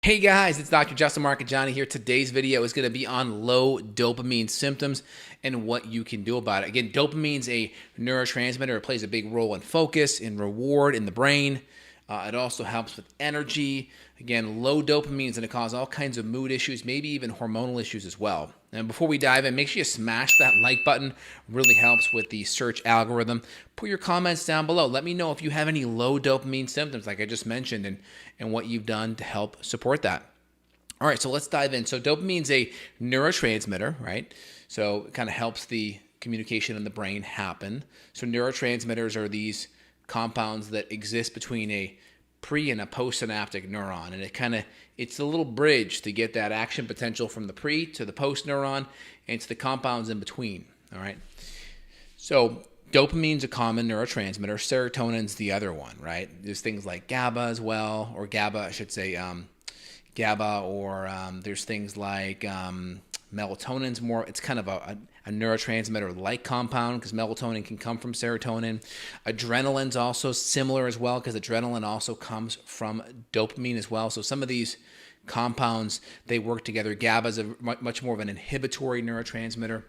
Hey guys, it's Dr. Justin Marcagiani here. Today's video is going to be on low dopamine symptoms and what you can do about it. Again, dopamine is a neurotransmitter. It plays a big role in focus, in reward, in the brain. It also helps with energy. Again, low dopamine is going to cause all kinds of mood issues, maybe even hormonal issues as well. And before we dive in, make sure you smash that like button. It really helps with the search algorithm. Put your comments down below. Let me know if you have any low dopamine symptoms like I just mentioned and what you've done to help support that. All right, so let's dive in. So dopamine is a neurotransmitter, right? So it kind of helps the communication in the brain happen. So neurotransmitters are these compounds that exist between a pre and a postsynaptic neuron, and it's a little bridge to get that action potential from the pre to the post neuron and to the compounds in between. All right, so dopamine's a common neurotransmitter. Serotonin's the other one, right? There's things like GABA as well, or GABA, I should say, GABA, or there's things like melatonin's more, it's kind of a neurotransmitter-like compound because melatonin can come from serotonin. Adrenaline's also similar as well because adrenaline also comes from dopamine as well. So some of these compounds, they work together. GABA is much more of an inhibitory neurotransmitter.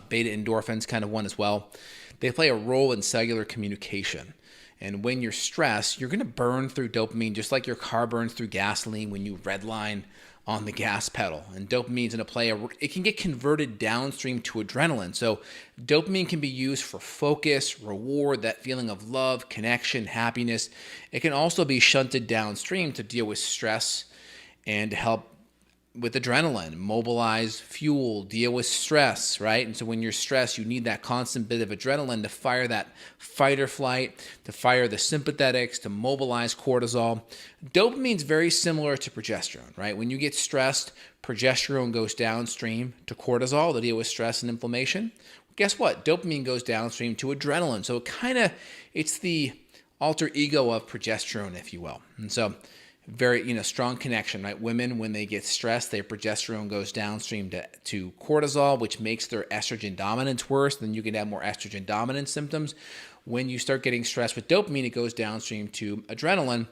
Beta endorphin's kind of one as well. They play a role in cellular communication. And when you're stressed, you're going to burn through dopamine just like your car burns through gasoline when you redline on the gas pedal. And dopamine's going to play it can get converted downstream to adrenaline. So dopamine can be used for focus, reward, that feeling of love, connection, happiness. It can also be shunted downstream to deal with stress and to help with adrenaline, mobilize fuel, deal with stress, right? And so when you're stressed, you need that constant bit of adrenaline to fire that fight or flight, to fire the sympathetics, to mobilize cortisol. Dopamine's very similar to progesterone, right? When you get stressed, progesterone goes downstream to cortisol to deal with stress and inflammation. Guess what? Dopamine goes downstream to adrenaline. So it's the alter ego of progesterone, if you will. And so very, strong connection, right? Women, when they get stressed, their progesterone goes downstream to cortisol, which makes their estrogen dominance worse. Then you can have more estrogen dominance symptoms. When you start getting stressed with dopamine, it goes downstream to adrenaline,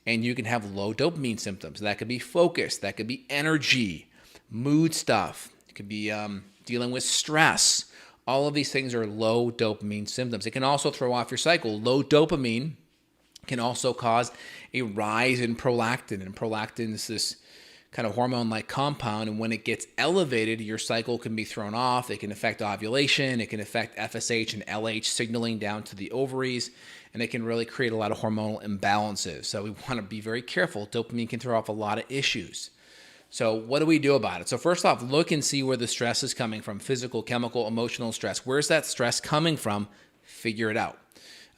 and you can have low dopamine symptoms. That could be focus, that could be energy, mood stuff. It could be dealing with stress. All of these things are low dopamine symptoms. It can also throw off your cycle. Low dopamine can also cause a rise in prolactin. And prolactin is this kind of hormone-like compound. And when it gets elevated, your cycle can be thrown off. It can affect ovulation. It can affect FSH and LH signaling down to the ovaries. And it can really create a lot of hormonal imbalances. So we want to be very careful. Dopamine can throw off a lot of issues. So what do we do about it? So first off, look and see where the stress is coming from. Physical, chemical, emotional stress. Where's that stress coming from? Figure it out.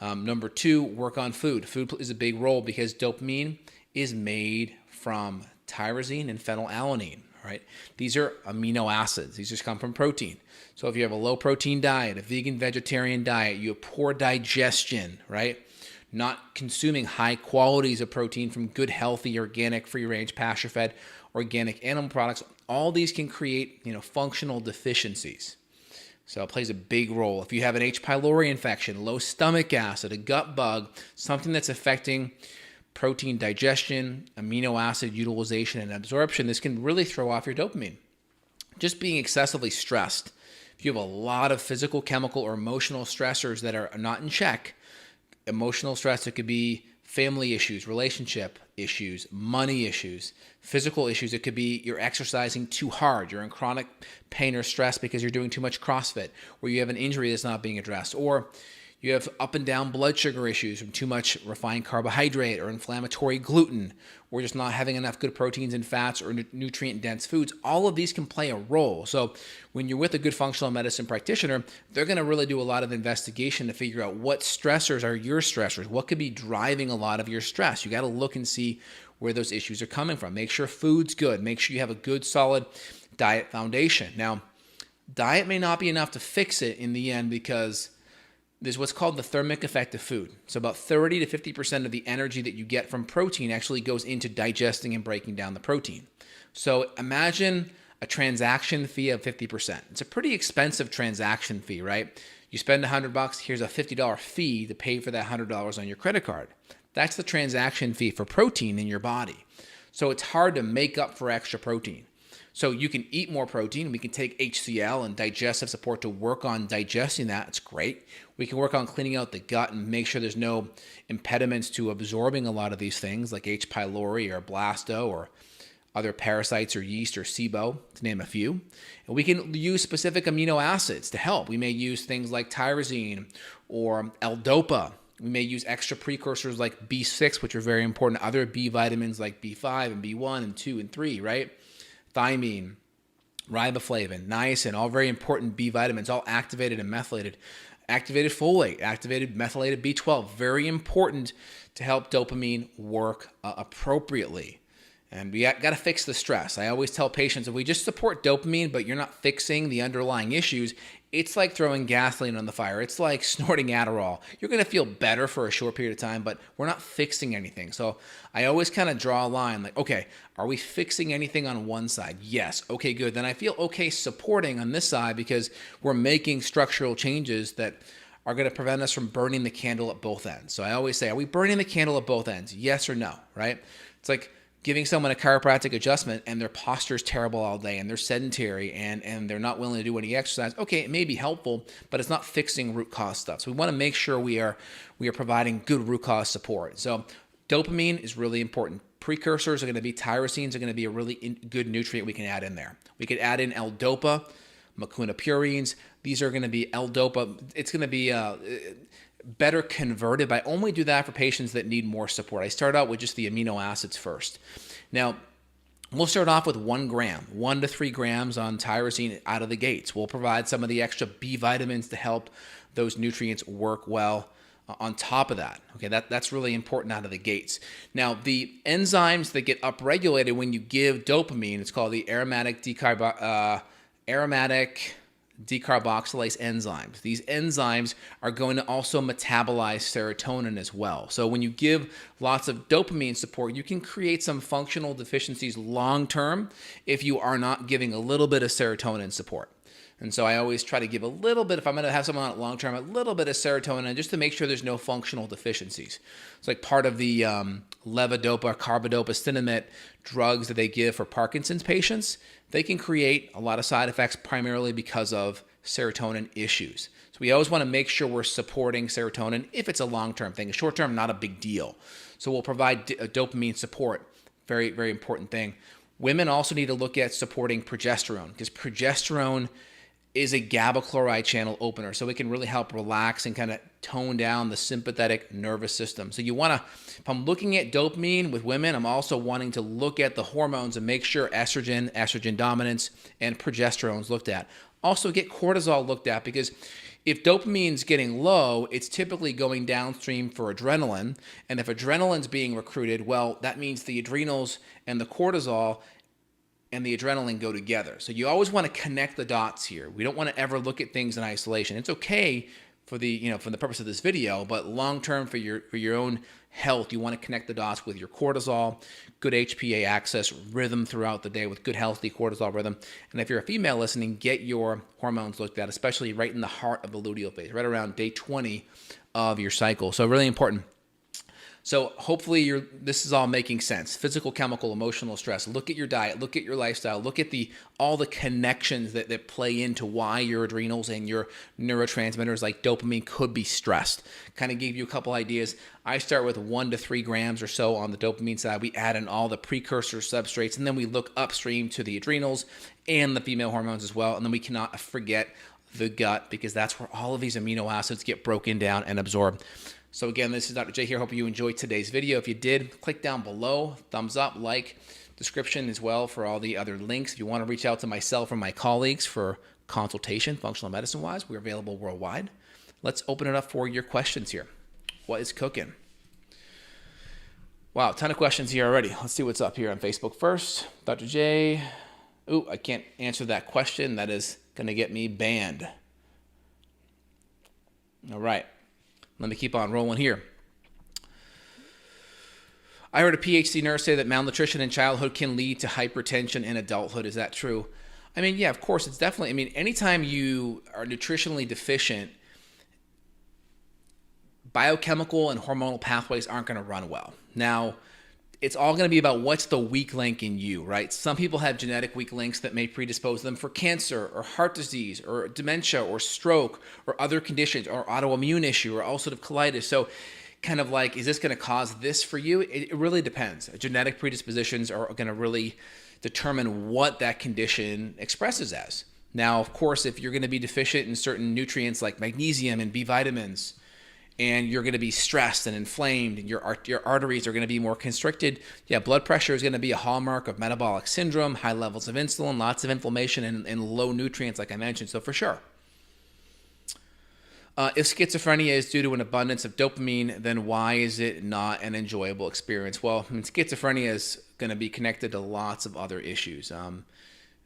Number two, work on food. Food is a big role because dopamine is made from tyrosine and phenylalanine, right? These are amino acids. These just come from protein. So if you have a low protein diet, a vegan vegetarian diet, you have poor digestion, right? Not consuming high qualities of protein from good, healthy, organic, free-range, pasture-fed, organic animal products, all these can create, functional deficiencies. So it plays a big role. If you have an H. pylori infection, low stomach acid, a gut bug, something that's affecting protein digestion, amino acid utilization, and absorption, this can really throw off your dopamine. Just being excessively stressed. If you have a lot of physical, chemical, or emotional stressors that are not in check, emotional stress, it could be family issues, relationship issues, money issues, physical issues. It could be you're exercising too hard. You're in chronic pain or stress because you're doing too much CrossFit, or you have an injury that's not being addressed, or you have up and down blood sugar issues from too much refined carbohydrate or inflammatory gluten, or just not having enough good proteins and fats or nutrient-dense foods. All of these can play a role. So when you're with a good functional medicine practitioner, they're going to really do a lot of investigation to figure out what stressors are your stressors, what could be driving a lot of your stress. You got to look and see where those issues are coming from. Make sure food's good. Make sure you have a good, solid diet foundation. Now, diet may not be enough to fix it in the end because there's what's called the thermic effect of food. So about 30 to 50% of the energy that you get from protein actually goes into digesting and breaking down the protein. So imagine a transaction fee of 50%. It's a pretty expensive transaction fee, right? You spend $100, here's a $50 fee to pay for that $100 on your credit card. That's the transaction fee for protein in your body. So it's hard to make up for extra protein. So you can eat more protein. We can take HCl and digestive support to work on digesting that. It's great. We can work on cleaning out the gut and make sure there's no impediments to absorbing a lot of these things like H. pylori or blasto or other parasites or yeast or SIBO, to name a few. And we can use specific amino acids to help. We may use things like tyrosine or L-dopa. We may use extra precursors like B6, which are very important. Other B vitamins like B5 and B1 and 2 and 3, right? Thiamine, riboflavin, niacin, all very important B vitamins, all activated and methylated. Activated folate, activated methylated B12, very important to help dopamine work appropriately. And we got to fix the stress. I always tell patients, if we just support dopamine, but you're not fixing the underlying issues, it's like throwing gasoline on the fire. It's like snorting Adderall. You're going to feel better for a short period of time, but we're not fixing anything. So I always kind of draw a line like, okay, are we fixing anything on one side? Yes. Okay, good. Then I feel okay supporting on this side because we're making structural changes that are going to prevent us from burning the candle at both ends. So I always say, are we burning the candle at both ends? Yes or no, right? It's like giving someone a chiropractic adjustment and their posture is terrible all day and they're sedentary and they're not willing to do any exercise. Okay, it may be helpful, but it's not fixing root cause stuff. So we want to make sure we are providing good root cause support. So dopamine is really important. Precursors are going to be tyrosines are going to be a really good nutrient we can add in there. We could add in L-dopa, mucuna purines. These are going to be L-dopa. It's going to be better converted, but I only do that for patients that need more support. I start out with just the amino acids first. Now, we'll start off with 1 gram, 1 to 3 grams on tyrosine out of the gates. We'll provide some of the extra B vitamins to help those nutrients work well on top of that. Okay, that's really important out of the gates. Now, the enzymes that get upregulated when you give dopamine, it's called the aromatic decarboxylase enzymes. These enzymes are going to also metabolize serotonin as well. So when you give lots of dopamine support, you can create some functional deficiencies long term if you are not giving a little bit of serotonin support. And so I always try to give a little bit, if I'm going to have someone on it long term, a little bit of serotonin just to make sure there's no functional deficiencies. It's like part of the levodopa, carbidopa, cinnamate drugs that they give for Parkinson's patients. They can create a lot of side effects primarily because of serotonin issues. So we always want to make sure we're supporting serotonin if it's a long-term thing. Short-term, not a big deal. So we'll provide dopamine support. Very, very important thing. Women also need to look at supporting progesterone because progesterone is a GABA chloride channel opener. So it can really help relax and kind of tone down the sympathetic nervous system. So you want to, if I'm looking at dopamine with women, I'm also wanting to look at the hormones and make sure estrogen dominance, and progesterone's looked at. Also get cortisol looked at because if dopamine's getting low, it's typically going downstream for adrenaline. And if adrenaline's being recruited, well, that means the adrenals and the cortisol and the adrenaline go together. So you always want to connect the dots here. We don't want to ever look at things in isolation. It's okay for the, for the purpose of this video, but long term for your own health, you want to connect the dots with your cortisol, good HPA access, rhythm throughout the day with good healthy cortisol rhythm. And if you're a female listening, get your hormones looked at, especially right in the heart of the luteal phase, right around day 20 of your cycle. So really important. So hopefully this is all making sense. Physical, chemical, emotional stress. Look at your diet. Look at your lifestyle. Look at all the connections that play into why your adrenals and your neurotransmitters like dopamine could be stressed. Kind of gave you a couple ideas. I start with 1 to 3 grams or so on the dopamine side. We add in all the precursor substrates, and then we look upstream to the adrenals and the female hormones as well. And then we cannot forget the gut because that's where all of these amino acids get broken down and absorbed. So again, this is Dr. J here. Hope you enjoyed today's video. If you did, click down below, thumbs up, like, description as well for all the other links. If you want to reach out to myself or my colleagues for consultation, functional medicine-wise, we're available worldwide. Let's open it up for your questions here. What is cooking? Wow, a ton of questions here already. Let's see what's up here on Facebook first. Dr. J. Ooh, I can't answer that question. That is going to get me banned. All right. Let me keep on rolling here. I heard a PhD nurse say that malnutrition in childhood can lead to hypertension in adulthood. Is that true? I mean, yeah, of course, it's definitely, anytime you are nutritionally deficient, biochemical and hormonal pathways aren't going to run well. Now, it's all going to be about what's the weak link in you, right? Some people have genetic weak links that may predispose them for cancer or heart disease or dementia or stroke or other conditions or autoimmune issue or ulcerative colitis. So kind of like, is this going to cause this for you? It really depends. Genetic predispositions are going to really determine what that condition expresses as. Now, of course, if you're going to be deficient in certain nutrients like magnesium and B vitamins, and you're going to be stressed and inflamed, and your arteries are going to be more constricted, yeah, blood pressure is going to be a hallmark of metabolic syndrome, high levels of insulin, lots of inflammation, and low nutrients, like I mentioned. So for sure. If schizophrenia is due to an abundance of dopamine, then why is it not an enjoyable experience? Well, schizophrenia is going to be connected to lots of other issues.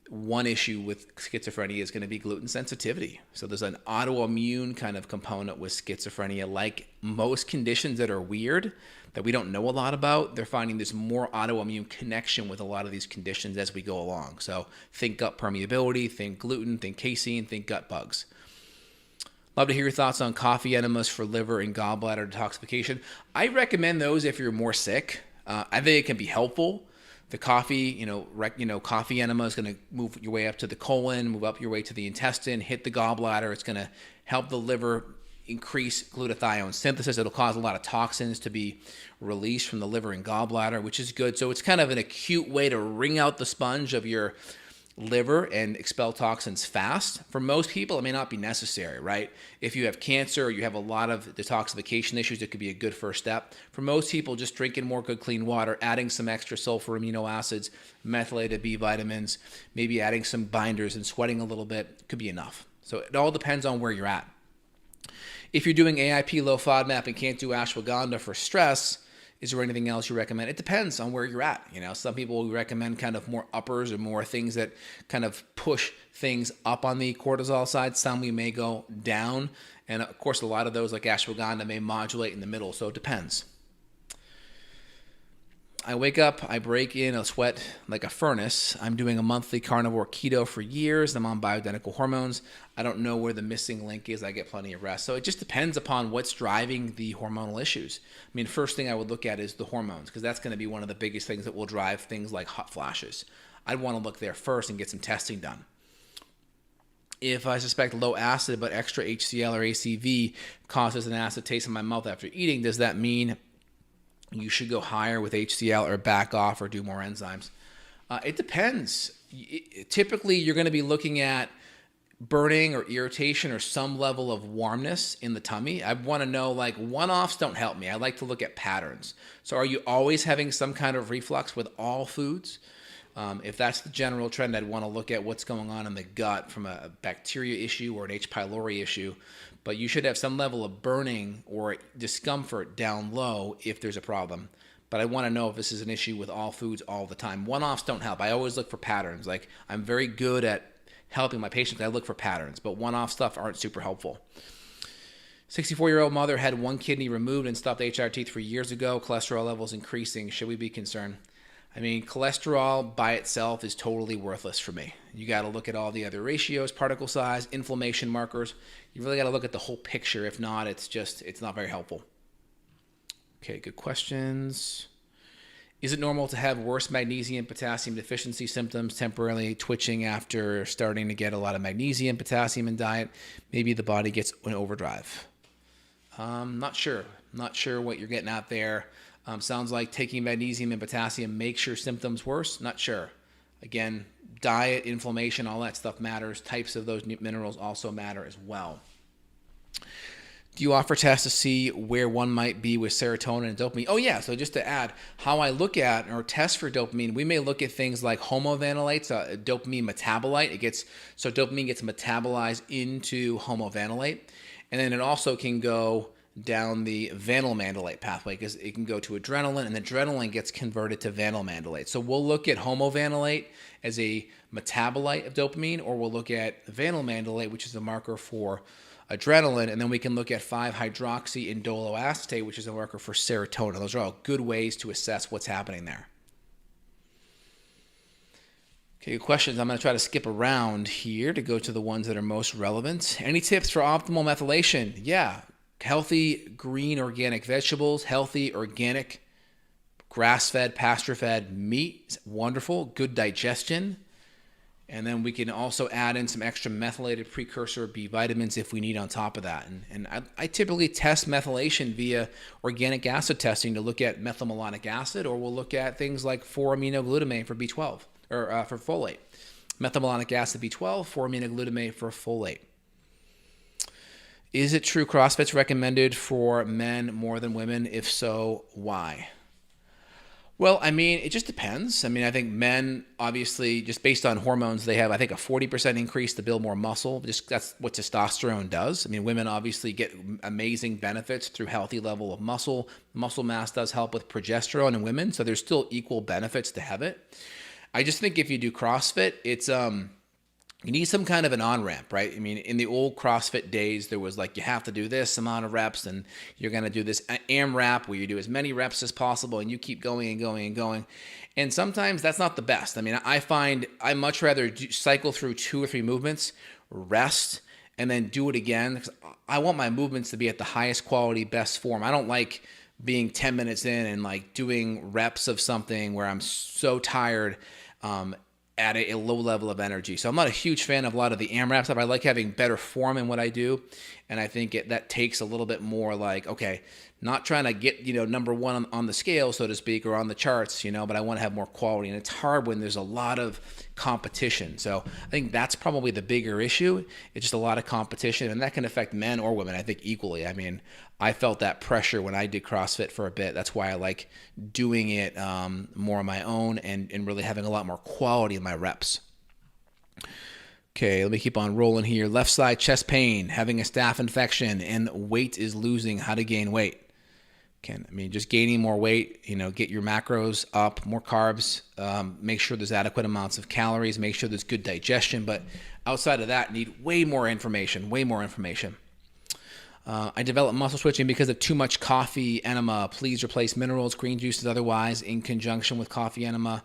One issue with schizophrenia is going to be gluten sensitivity. So there's an autoimmune kind of component with schizophrenia. Like most conditions that are weird, that we don't know a lot about, they're finding there's more autoimmune connection with a lot of these conditions as we go along. So think gut permeability, think gluten, think casein, think gut bugs. Love to hear your thoughts on coffee enemas for liver and gallbladder detoxification. I recommend those if you're more sick. I think it can be helpful. The coffee, coffee enema is going to move your way up to the colon, move up your way to the intestine, hit the gallbladder. It's going to help the liver increase glutathione synthesis. It'll cause a lot of toxins to be released from the liver and gallbladder, which is good. So it's kind of an acute way to wring out the sponge of your liver and expel toxins fast. For most people, it may not be necessary, right? If you have cancer or you have a lot of detoxification issues, it could be a good first step. For most people, just drinking more good, clean water, adding some extra sulfur amino acids, methylated B vitamins, maybe adding some binders and sweating a little bit could be enough. So it all depends on where you're at. If you're doing AIP, low FODMAP, and can't do ashwagandha for stress, is there anything else you recommend? It depends on where you're at. Some people will recommend kind of more uppers or more things that kind of push things up on the cortisol side. Some we may go down. And of course, a lot of those like ashwagandha may modulate in the middle. So it depends. I wake up, I break in a sweat like a furnace. I'm doing a monthly carnivore keto for years. I'm on bioidentical hormones. I don't know where the missing link is. I get plenty of rest. So it just depends upon what's driving the hormonal issues. First thing I would look at is the hormones, because that's going to be one of the biggest things that will drive things like hot flashes. I'd want to look there first and get some testing done. If I suspect low acid but extra HCl or ACV causes an acid taste in my mouth after eating, does that mean you should go higher with HCl or back off or do more enzymes? It depends. Typically, you're going to be looking at burning or irritation or some level of warmness in the tummy. I want to know, like, one-offs don't help me. I like to look at patterns. So are you always having some kind of reflux with all foods? If that's the general trend, I'd want to look at what's going on in the gut from a bacteria issue or an H. pylori issue. But you should have some level of burning or discomfort down low if there's a problem. But I want to know if this is an issue with all foods all the time. One-offs don't help. I always look for patterns. Like, I'm very good at helping my patients. I look for patterns, but one-off stuff aren't super helpful. 64-year-old mother had one kidney removed and stopped HRT 3 years ago. Cholesterol levels increasing. Should we be concerned? Cholesterol by itself is totally worthless for me. You got to look at all the other ratios, particle size, inflammation markers. You really got to look at the whole picture. If not, it's not very helpful. Okay, good questions. Is it normal to have worse magnesium, potassium deficiency symptoms, temporarily twitching after starting to get a lot of magnesium, potassium in diet? Maybe the body gets an overdrive. Not sure. Not sure what you're getting at there. Sounds like taking magnesium and potassium makes your symptoms worse. Not sure. Again, diet, inflammation, all that stuff matters. Types of those minerals also matter as well. Do you offer tests to see where one might be with serotonin and dopamine? Oh yeah, so just to add, how I look at or test for dopamine, we may look at things like homovanillate, a dopamine metabolite. Dopamine gets metabolized into homovanillate, and then it also can go down the vanilmandrolate pathway because it can go to adrenaline, and adrenaline gets converted to vanilmandrolate. So we'll look at homovanillate as a metabolite of dopamine, or we'll look at vanilmandrolate, which is a marker for adrenaline, and then we can look at 5-hydroxyindoloacetate, which is a marker for serotonin. Those are all good ways to assess what's happening there. Okay, good questions. I'm going to try to skip around here to go to the ones that are most relevant. Any tips for optimal methylation? Yeah, healthy green organic vegetables, healthy organic Grass-fed, pasture-fed meat is wonderful, good digestion. And then we can also add in some extra methylated precursor B vitamins if we need on top of that. And I typically test methylation via organic acid testing to look at methylmalonic acid, or we'll look at things like 4-aminoglutamate for B12, or for folate. Methylmalonic acid B12, 4-aminoglutamate for folate. Is it true CrossFit's recommended for men more than women? If so, why? Well, I mean, it just depends. I mean, I think men, obviously, just based on hormones, they have, I think, a 40% increase to build more muscle. Just that's what testosterone does. I mean, women obviously get amazing benefits through healthy level of muscle. Muscle mass does help with progesterone in women, so there's still equal benefits to have it. I just think if you do CrossFit, it's you need some kind of an on-ramp, right? I mean, in the old CrossFit days, there was like, you have to do this amount of reps, and you're going to do this AMRAP where you do as many reps as possible, and you keep going and going and going. And sometimes that's not the best. I mean, I find I much rather cycle through 2 or 3 movements, rest, and then do it again. Because I want my movements to be at the highest quality, best form. I don't like being 10 minutes in and like doing reps of something where I'm so tired, at a low level of energy. So I'm not a huge fan of a lot of the AMRAP stuff. I like having better form in what I do. And I think that takes a little bit more like, okay, not trying to get, number one on the scale, so to speak, or on the charts, but I want to have more quality. And it's hard when there's a lot of competition. So I think that's probably the bigger issue. It's just a lot of competition, and that can affect men or women, I think, equally. I mean, I felt that pressure when I did CrossFit for a bit. That's why I like doing it more on my own and really having a lot more quality in my reps. Okay, let me keep on rolling here. Left side chest pain, having a staph infection, and weight is losing. How to gain weight? Just gaining more weight, get your macros up, more carbs, make sure there's adequate amounts of calories, make sure there's good digestion. But outside of that, need way more information. I developed muscle switching because of too much coffee enema. Please replace minerals, green juices, otherwise in conjunction with coffee enema.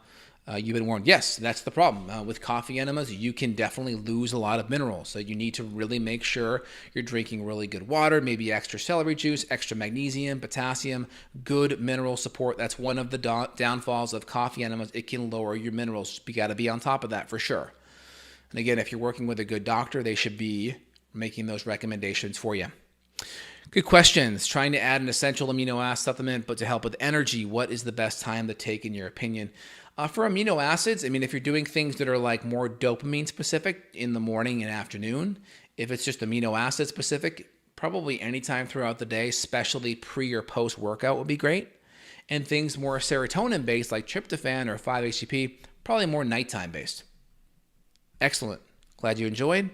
You've been warned. Yes, that's the problem. With coffee enemas, you can definitely lose a lot of minerals. So you need to really make sure you're drinking really good water, maybe extra celery juice, extra magnesium, potassium, good mineral support. That's one of the downfalls of coffee enemas. It can lower your minerals. You got to be on top of that for sure. And again, if you're working with a good doctor, they should be making those recommendations for you. Good questions. Trying to add an essential amino acid supplement, but to help with energy, what is the best time to take in your opinion? For amino acids, if you're doing things that are like more dopamine specific in the morning and afternoon, if it's just amino acid specific, probably anytime throughout the day, especially pre or post workout would be great. And things more serotonin based like tryptophan or 5-HTP, probably more nighttime based. Excellent. Glad you enjoyed.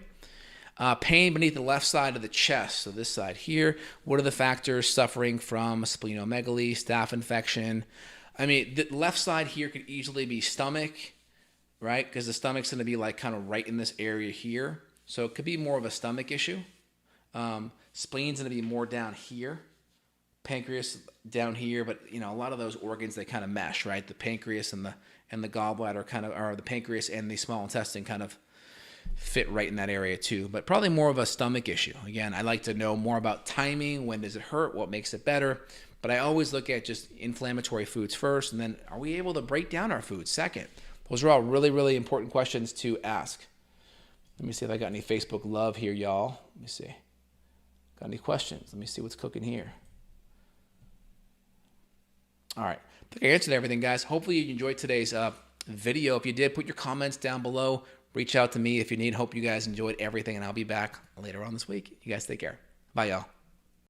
Pain beneath the left side of the chest, so this side here. What are the factors suffering from splenomegaly, staph infection? The left side here could easily be stomach, right? Because the stomach's going to be like kind of right in this area here. So it could be more of a stomach issue. Spleen's going to be more down here. Pancreas down here, but a lot of those organs, they kind of mesh, right? The pancreas and the gallbladder or the pancreas and the small intestine kind of fit right in that area too, but probably more of a stomach issue. Again, I like to know more about timing. When does it hurt? What makes it better? But I always look at just inflammatory foods first, and then are we able to break down our foods second? Those are all really, really important questions to ask. Let me see if I got any Facebook love here, y'all. Let me see. Got any questions? Let me see what's cooking here. All right. I think I answered everything, guys. Hopefully you enjoyed today's video. If you did, put your comments down below. Reach out to me if you need. Hope you guys enjoyed everything, and I'll be back later on this week. You guys take care. Bye, y'all.